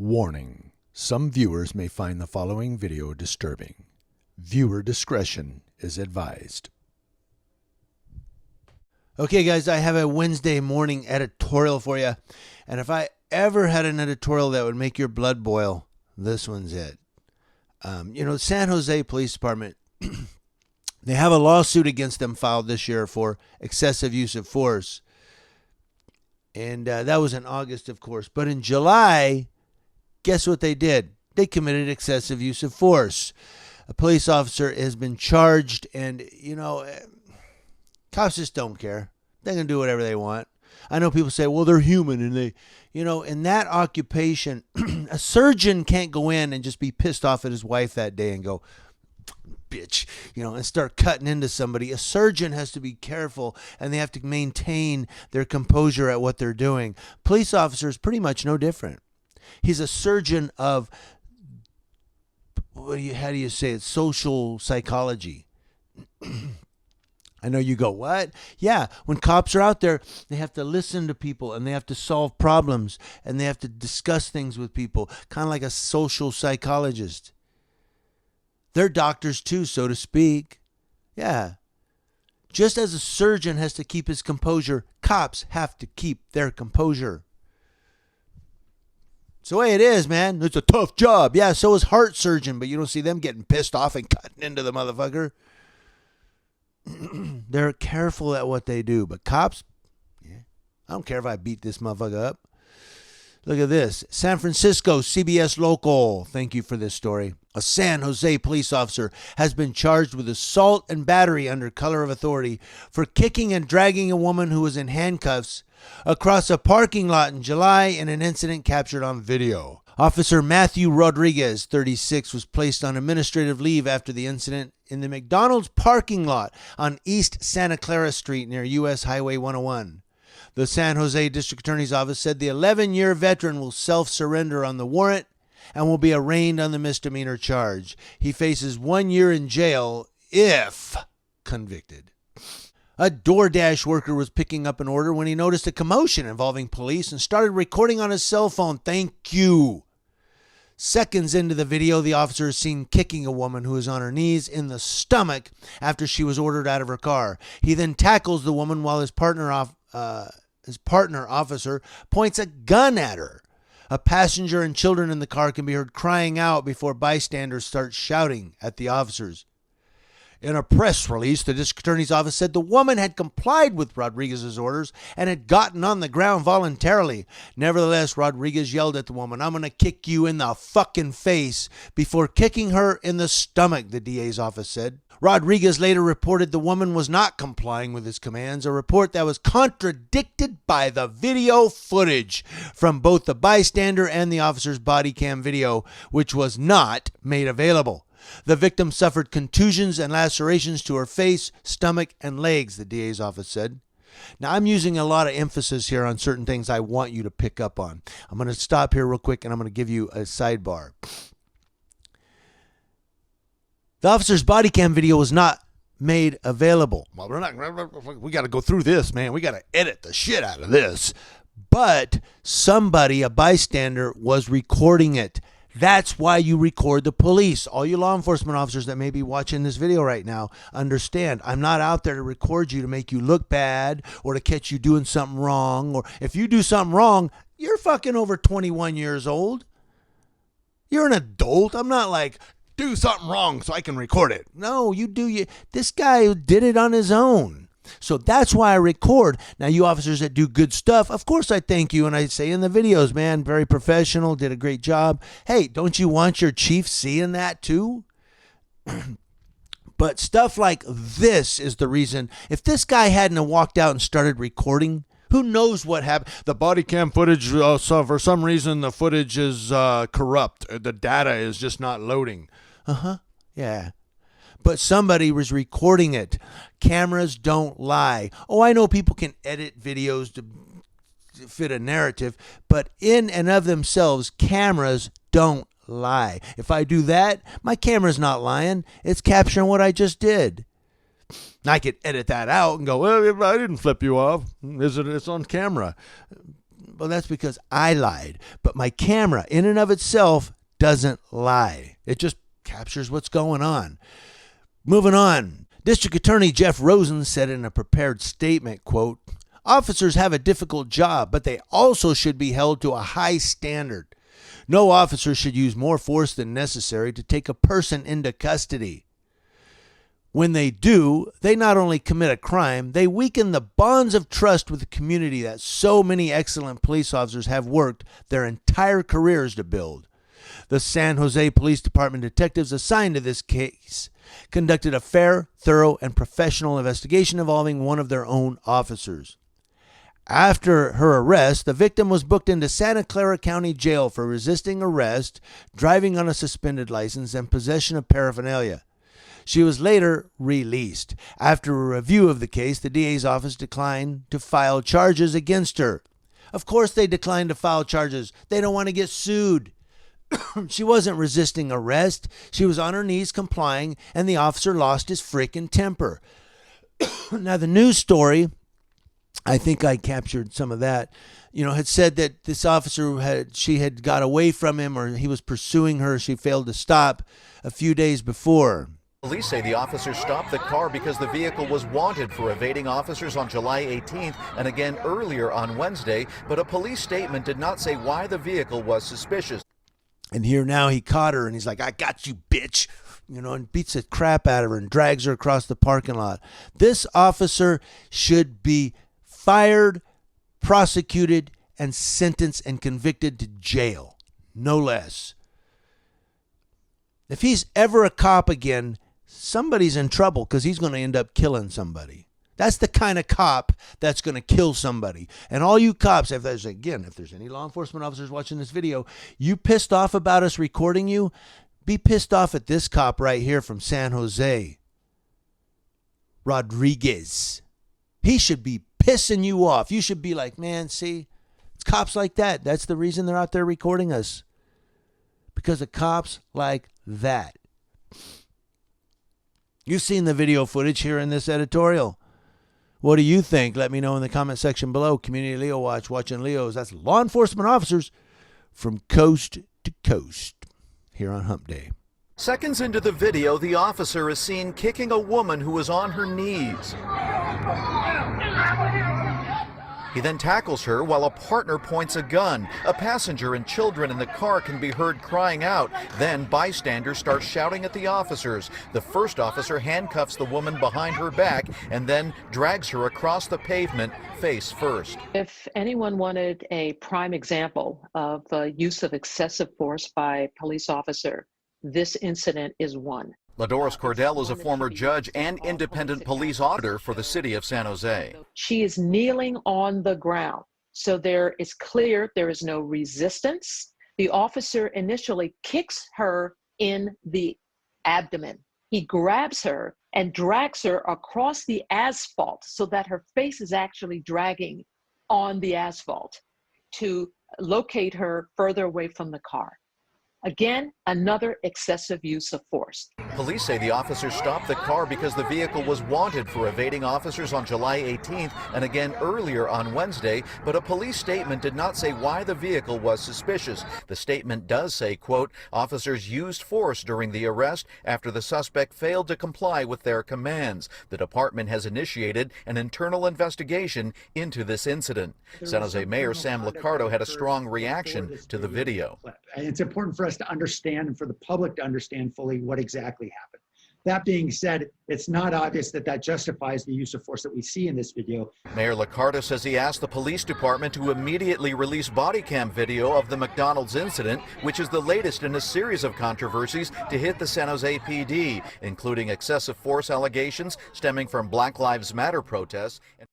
Warning: some viewers may find the following video disturbing. Viewer discretion is advised. Okay, guys, I have a Wednesday morning editorial for you. And if I ever had an editorial that would make your blood boil, this one's it. San Jose Police Department, they have a lawsuit against them filed this year for excessive use of force. And that was in August, of course. But in July, guess what they did? They committed excessive use of force. A police officer has been charged, and, cops just don't care. They're going to do whatever they want. I know people say, well, they're human, and they, in that occupation, a surgeon can't go in and just be pissed off at his wife that day and go, bitch, and start cutting into somebody. A surgeon has to be careful, and they have to maintain their composure at what they're doing. Police officers, pretty much no different. He's a surgeon of, how do you say it, social psychology. I know you go, what? Yeah, when cops are out there, they have to listen to people, and they have to solve problems, and they have to discuss things with people, kind of like a social psychologist. They're doctors too, so to speak. Yeah. Just as a surgeon has to keep his composure, cops have to keep their composure. It's the way it is, man. It's a tough job. Yeah, so is heart surgeon, but you don't see them getting pissed off and cutting into the motherfucker. They're careful at what they do, but cops, I don't care if I beat this motherfucker up. Look at this. San Francisco CBS Local. Thank you for this story. A San Jose police officer has been charged with assault and battery under color of authority for kicking and dragging a woman who was in handcuffs across a parking lot in July in an incident captured on video. Officer Matthew Rodriguez, 36, was placed on administrative leave after the incident in the McDonald's parking lot on East Santa Clara Street near U.S. Highway 101. The San Jose District Attorney's Office said the 11-year veteran will self-surrender on the warrant and will be arraigned on the misdemeanor charge. He faces 1 year in jail if convicted. A DoorDash worker was picking up an order when he noticed a commotion involving police and started recording on his cell phone. Thank you. Seconds into the video, the officer is seen kicking a woman who is on her knees in the stomach after she was ordered out of her car. He then tackles the woman while his partner officer points a gun at her. A passenger and children in the car can be heard crying out before bystanders start shouting at the officers. In a press release, the district attorney's office said the woman had complied with Rodriguez's orders and had gotten on the ground voluntarily. Nevertheless, Rodriguez yelled at the woman, "I'm going to kick you in the fucking face," before kicking her in the stomach, the DA's office said. Rodriguez later reported the woman was not complying with his commands, a report that was contradicted by the video footage from both the bystander and the officer's body cam video, which was not made available. The victim suffered contusions and lacerations to her face, stomach, and legs, the DA's office said. Now, I'm using a lot of emphasis here on certain things I want you to pick up on. I'm going to stop here real quick, and I'm going to give you a sidebar. The officer's body cam video was not made available. Well, we got to go through this, man. We got to edit the shit out of this. But somebody, a bystander, was recording it. That's why you record the police. All you law enforcement officers that may be watching this video right now, understand, I'm not out there to record you to make you look bad or to catch you doing something wrong. Or if you do something wrong, you're fucking over 21 years old. You're an adult. I'm not like, do something wrong so I can record it. No, you do. This guy did it on his own. So that's why I record. Now, you officers that do good stuff, of course I thank you. And I say in the videos, man, very professional, did a great job. Hey, don't you want your chief seeing that too? But stuff like this is the reason. If this guy hadn't walked out and started recording, who knows what happened? The body cam footage, so for some reason, the footage is corrupt. The data is just not loading. Yeah. But somebody was recording it. Cameras don't lie. Oh, I know people can edit videos to fit a narrative, but in and of themselves, cameras don't lie. If I do that, my camera's not lying. It's capturing what I just did. I could edit that out and go, well, I didn't flip you off. It's on camera. Well, that's because I lied. But my camera, in and of itself, doesn't lie. It just captures what's going on. Moving on. District Attorney Jeff Rosen said in a prepared statement, quote, "Officers have a difficult job, but they also should be held to a high standard. No officer should use more force than necessary to take a person into custody. When they do, they not only commit a crime, they weaken the bonds of trust with the community that so many excellent police officers have worked their entire careers to build." The San Jose Police Department detectives assigned to this case conducted a fair, thorough, and professional investigation involving one of their own officers. After her arrest, the victim was booked into Santa Clara County Jail for resisting arrest, driving on a suspended license, and possession of paraphernalia. She was later released. After a review of the case, the DA's office declined to file charges against her. Of course they declined to file charges. They don't want to get sued. She wasn't resisting arrest. She was on her knees complying, and the officer lost his freaking temper. Now, the news story, I think I captured some of that, had said that this officer had got away from him, or he was pursuing her. She failed to stop a few days before. Police say the officers stopped the car because the vehicle was wanted for evading officers on July 18th and again earlier on Wednesday, but a police statement did not say why the vehicle was suspicious. And here now he caught her and he's like, "I got you, bitch," and beats the crap out of her and drags her across the parking lot. This officer should be fired, prosecuted, and sentenced and convicted to jail. No less. If he's ever a cop again, somebody's in trouble because he's going to end up killing somebody. That's the kind of cop that's going to kill somebody. And all you cops, if there's any law enforcement officers watching this video, you pissed off about us recording you, be pissed off at this cop right here from San Jose, Rodriguez. He should be pissing you off. You should be like, man, see, it's cops like that. That's the reason they're out there recording us. Because of cops like that. You've seen the video footage here in this editorial. What do you think? Let me know in the comment section below. Community Leo Watch, watching Leos. That's law enforcement officers from coast to coast here on Hump Day. Seconds into the video, the officer is seen kicking a woman who was on her knees. He then tackles her while a partner points a gun. A passenger and children in the car can be heard crying out. Then bystanders start shouting at the officers. The first officer handcuffs the woman behind her back and then drags her across the pavement face first. If anyone wanted a prime example of use of excessive force by a police officer, this incident is one. LaDoris Cordell is a former judge and independent police auditor for the city of San Jose. She is kneeling on the ground. So there is clear there is no resistance. The officer initially kicks her in the abdomen. He grabs her and drags her across the asphalt so that her face is actually dragging on the asphalt to locate her further away from the car. Again, another excessive use of force. Police say the officers stopped the car because the vehicle was wanted for evading officers on July 18th and again earlier on Wednesday, but a police statement did not say why the vehicle was suspicious. The statement does say, quote, "Officers used force during the arrest after the suspect failed to comply with their commands. The department has initiated an internal investigation into this incident." San Jose Mayor Sam Liccardo had a strong reaction to the video. It's important for us to understand and for the public to understand fully what exactly happened. That being said, it's not obvious that that justifies the use of force that we see in this video. Mayor Liccardo says he asked the police department to immediately release body cam video of the McDonald's incident, which is the latest in a series of controversies to hit the San Jose PD, including excessive force allegations stemming from Black Lives Matter protests.